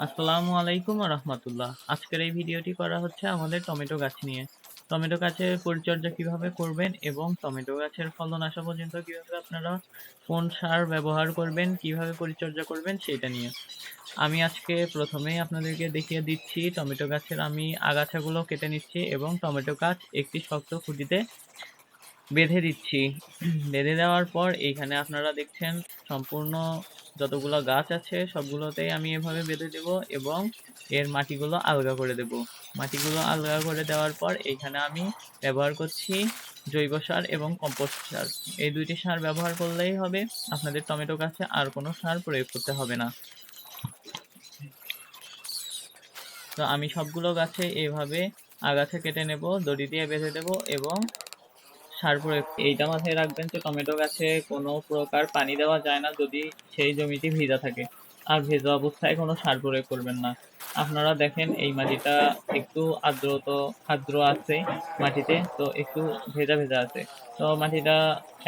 আসসালামু আলাইকুম রাহমাতুল্লাহ। আজকের এই ভিডিওটি করা হচ্ছে আমাদের টমেটো গাছ নিয়ে। টমেটো গাছের পরিচর্যা কিভাবে করবেন এবং টমেটো গাছের ফলন আসা পর্যন্ত কিভাবে আপনারা কোন সার ব্যবহার করবেন, কিভাবে পরিচর্যা করবেন সেটা নিয়ে। আমি আজকে প্রথমেই আপনাদেরকে দেখিয়ে দিচ্ছি টমেটো গাছের আমি আগাছাগুলো কেটে নিচ্ছি এবং টমেটো গাছ একটি শক্ত খুঁটিতে বেঁধে দিচ্ছি। বেঁধে দেওয়ার পর এইখানে আপনারা দেখছেন সম্পূর্ণ যতগুলো গাছ আছে সবগুলোতেই আমি এভাবে বেঁধে দেব এবং এর মাটিগুলো আলগা করে দেব। মাটিগুলো আলগা করে দেওয়ার পর এইখানে আমি ব্যবহার করছি জৈব সার এবং কম্পোস্ট সার। এই দুইটি সার ব্যবহার করলেই হবে, আপনাদের টমেটো গাছে আর কোনো সার প্রয়োগ করতে হবে না। তো আমি সবগুলো গাছে এভাবে আগাছা কেটে নেব, দড়ি দিয়ে বেঁধে দেব এবং সার প্রয়োগ এইটা মাথায় রাখবেন যে টমেটো গাছে কোনো প্রকার পানি দেওয়া যায় না যদি সেই জমিটি ভেজা থাকে, আর ভেজা অবস্থায় কোনো সার প্রয়োগ করবেন না। আপনারা দেখেন এই মাটিটা একটু আর্দ্র আছে মাটিতে, তো একটু ভেজা ভেজা আছে, তো মাটিটা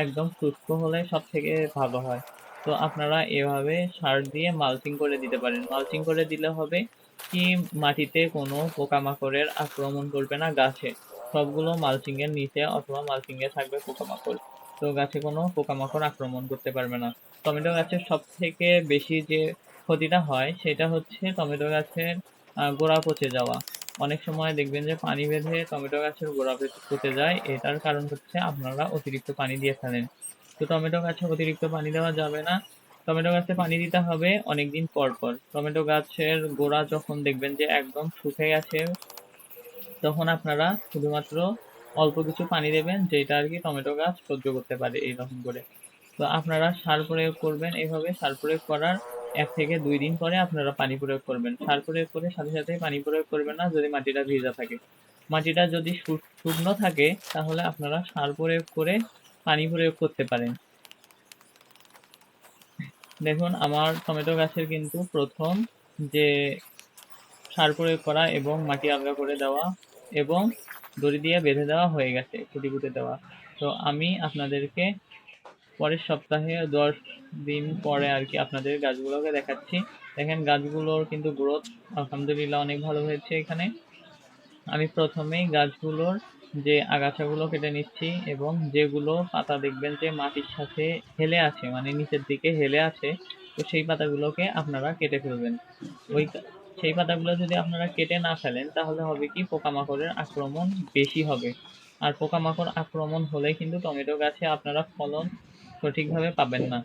একদম শুষ্ক হলে সব থেকে ভালো হয়। তো আপনারা এভাবে সার দিয়ে মালচিং করে দিতে পারেন। মালচিং করে দিলে হবে কি, মাটিতে কোনো পোকামাকড়ের আক্রমণ করবে না গাছে। সবগুলো মালচিং এর নিচে অথবা মালচিং এ থাকবে পোকামাকড়, তো গাছে কোনো পোকামাকড় আক্রমণ করতে পারবে না। টমেটো গাছের সব থেকে বেশি যে ক্ষতিটা হয় সেটা হচ্ছে টমেটো গাছের গোড়া পচে যাওয়া। অনেক সময় দেখবেন যে পানি বেঁধে টমেটো গাছের গোড়া পচে যায়, এটার কারণ হচ্ছে আপনারা অতিরিক্ত পানি দিয়ে ফেলেন। তো টমেটো গাছে অতিরিক্ত পানি দেওয়া যাবে না। টমেটো গাছে পানি দিতে হবে অনেকদিন পর পর। টমেটো গাছের গোড়া যখন দেখবেন যে একদম শুকিয়ে গেছে, তখন আপনারা শুধুমাত্র অল্প কিছু পানি দেবেন, যেটা আর কি টমেটো গাছ সহ্য করতে পারে এইরকম করে। তো আপনারা সার প্রয়োগ করবেন এইভাবে। সার প্রয়োগ করার 1 থেকে 2 দিন পরে আপনারা পানি প্রয়োগ করবেন। সার প্রয়োগ করে সাথে সাথে পানি প্রয়োগ করবেন না যদি মাটিটা ভেজা থাকে। মাটিটা যদি শুকনো থাকে তাহলে আপনারা সার প্রয়োগ করে পানি প্রয়োগ করতে পারেন। দেখুন আমার টমেটো গাছের কিন্তু প্রথম যে সার প্রয়োগ করা এবং মাটি আলগা করে দেওয়া এবং দড়ি দিয়ে বেঁধে দেওয়া হয়ে গেছে, খুঁটি পুঁতে দেওয়া। তো আমি আপনাদেরকে পরের সপ্তাহে 10 দিন পরে আর কি আপনাদের গাছগুলোকে দেখাচ্ছি। দেখেন গাছগুলোর কিন্তু গ্রোথ আলহামদুলিল্লাহ অনেক ভালো হয়েছে। এখানে আমি প্রথমেই গাছগুলোর যে আগাছাগুলো কেটে নিচ্ছি এবং যেগুলো পাতা দেখবেন যে মাটির সাথে হেলে আছে, মানে নিচের দিকে হেলে আছে, তো সেই পাতাগুলোকে আপনারা কেটে ফেলবেন। ওই সেই পাতাগুলো যদি আপনারা কেটে না ফেলেন তাহলে হবে কি, পোকামাকড়ের আক্রমণ বেশি হবে। আর পোকামাকড় আক্রমণ হলে কিন্তু টমেটো গাছে আপনারা ফলন সঠিকভাবে পাবেন না।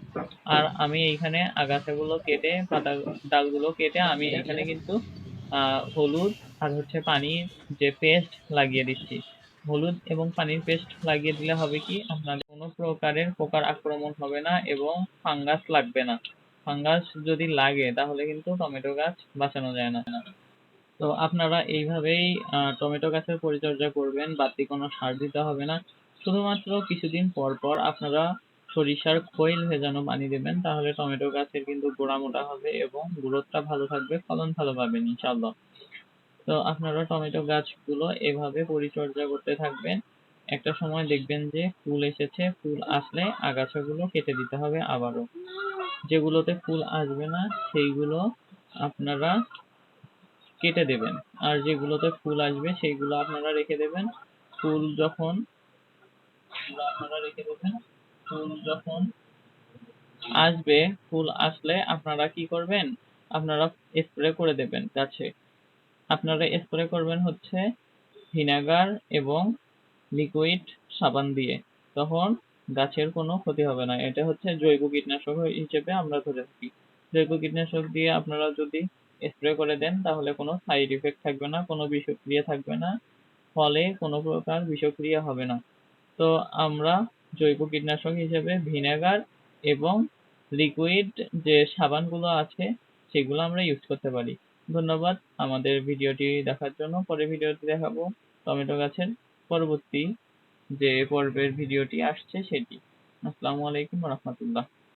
আর আমি এইখানে আগাছাগুলো কেটে ডালগুলো কেটে আমি এখানে কিন্তু হলুদ আর হচ্ছে পানির যে পেস্ট লাগিয়ে দিচ্ছি। হলুদ এবং পানির পেস্ট লাগিয়ে দিলে হবে কি, আপনাদের কোনো প্রকারের পোকার আক্রমণ হবে না এবং ফাঙ্গাস লাগবে না। ফাঙ্গাস যদি লাগে তাহলে কিন্তু টমেটো গাছ বাঁচানো যায় না। তো আপনারা এইভাবেই টমেটো গাছের পরিচর্যা করবেন, বাড়তি কোনো সার দিতে হবে না। শুধুমাত্র কিছুদিন পর পর আপনারা সরিষার খৈল ভেজানো পানি দেবেন, তাহলে টমেটো গাছের কিন্তু গোড়া মোটা হবে এবং গ্রোথটা ভালো থাকবে, ফলন ভালো পাবেন ইনশাআল্লাহ। তো আপনারা টমেটো গাছগুলো এভাবে পরিচর্যা করতে থাকবেন। একটা সময় দেখবেন যে ফুল এসেছে, ফুল আসলে আগাছাগুলো কেটে দিতে হবে আবারও। যেগুলোতে ফুল আসবে না সেইগুলো আপনারা কেটে দেবেন, আর যেগুলোতে ফুল আসবে সেইগুলো আপনারা রেখে দেবেন। ফুল যখন ফুল যখন আসবে, ফুল আসলে আপনারা কি করবেন, আপনারা স্প্রে করে দেবেন গাছে। আপনারা স্প্রে করবেন হচ্ছে ভিনেগার এবং লিকুইড সাবান দিয়ে, তখন গাছের কোনো ক্ষতি হবে না। এটা হচ্ছে জৈব কীটনাশক হিসেবে আমরা ধরে থাকি। জৈব কীটনাশক দিয়ে আপনারা যদি স্প্রে করে দেন তাহলে কোনো সাইড ইফেক্ট থাকবে না, কোনো বিষক্রিয়া থাকবে না, ফলে কোনো প্রকার বিষক্রিয়া হবে না। তো আমরা জৈব কীটনাশক হিসেবে ভিনেগার এবং লিকুইড যে সাবানগুলো আছে সেগুলো আমরা ইউজ করতে পারি। ধন্যবাদ আমাদের ভিডিওটি দেখার জন্য। পরের ভিডিওতে দেখাবো টমেটো গাছের পরবর্তী যে পর্বের ভিডিওটি আসছে সেটি। আসসালামু আলাইকুম রহমতুল্লাহ।